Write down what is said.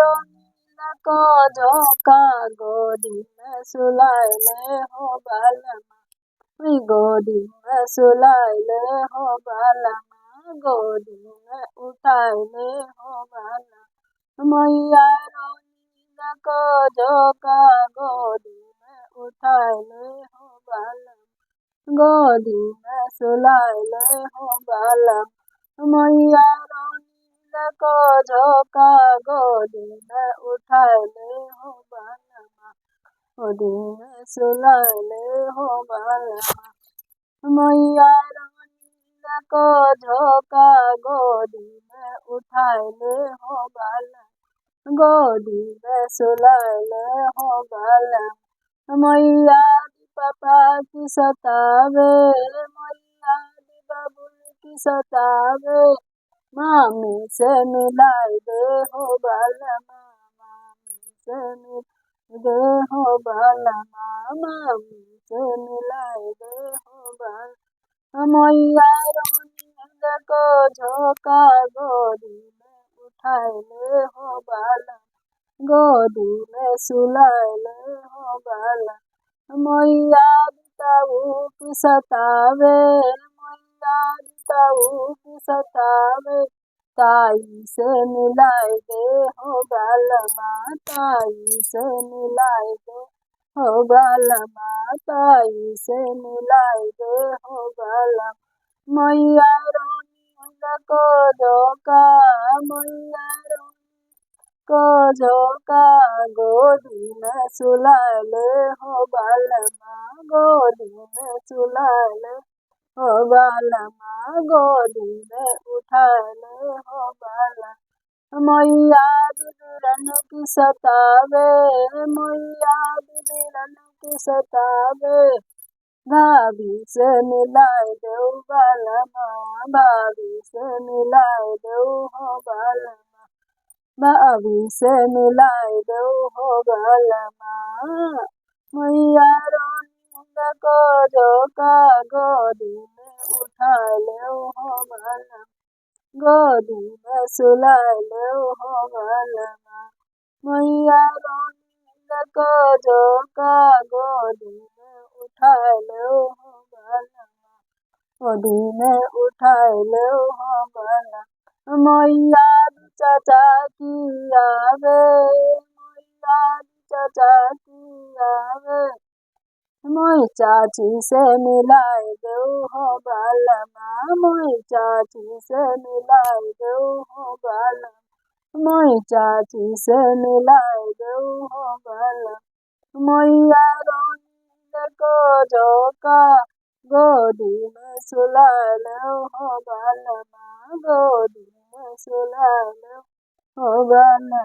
नीला को झोंका गोदी में सुलाइले हो बालमा, गोदी में सुलाइले हो बालमा, गोदी में उठाइले हो बालमा। मैया नीला को झोंका गोदी में उठाइले हो बालमा, गोदी में सुलाइले हो बालमा। मैया नीला को झोंका गोदी में उठाइले हो बालमा, गोदी में सुलाइले हो बालमा। मैया नीला को झोंका गोदी में उठाइले हो बालमा, गोदी में सुलाइले हो बालमा। मैया पापा की सतावे, मैया बाबुल की सतावे, मामी से मिलाई दे हो बालमा, मामी से मिलाई दे हो बालमा, मामी से मिलाई दे हो बालमा। मैया नीला को झोंका गोदी में उठाइले हो बालमा, गोदी में सुलाइले हो बालमा। मैया ताऊ की सतावे, मैया ताऊ की सतावे, ताई से मिलाई दे हो बालमा, ताई से मिलाई दे हो बालमा, ताई से मिलाई दे हो बालमा। मैया नीला को झोंका, मैया को झोंका गोदी में सुलाइले हो बालमा, गोदी में सुलाइले हो बालमा, गोदी में उठाइले हो बालमा। मैया बिरन की सतावे, मैया बिरन की सतावे, भाभी से मिलाई दे बालमा, भाभी से मिलाई दे हो बालमा, भाभी से मिलाई दे हो बालमा। मैया नीला को झोंका गोदी में उठाइले हो बालमा, गोदी में सुलाइले हो बालमा। मैया नीला को झोंका गोदी में उठाइले हो बालमा, गोदी में उठाइले हो बालमा। मैया चाचा की आवे, मैया चाचा की आवे, मोई चाची से मिलाई दे हो बालमा, मोई चाची से मिलाई दे हो बालमा, मोई चाची से मिलाई दे हो बालमा। मैया नीला को झोंका गोदी में सुलाइले हो बालमा, गोदी में सुलाइले हो बालमा।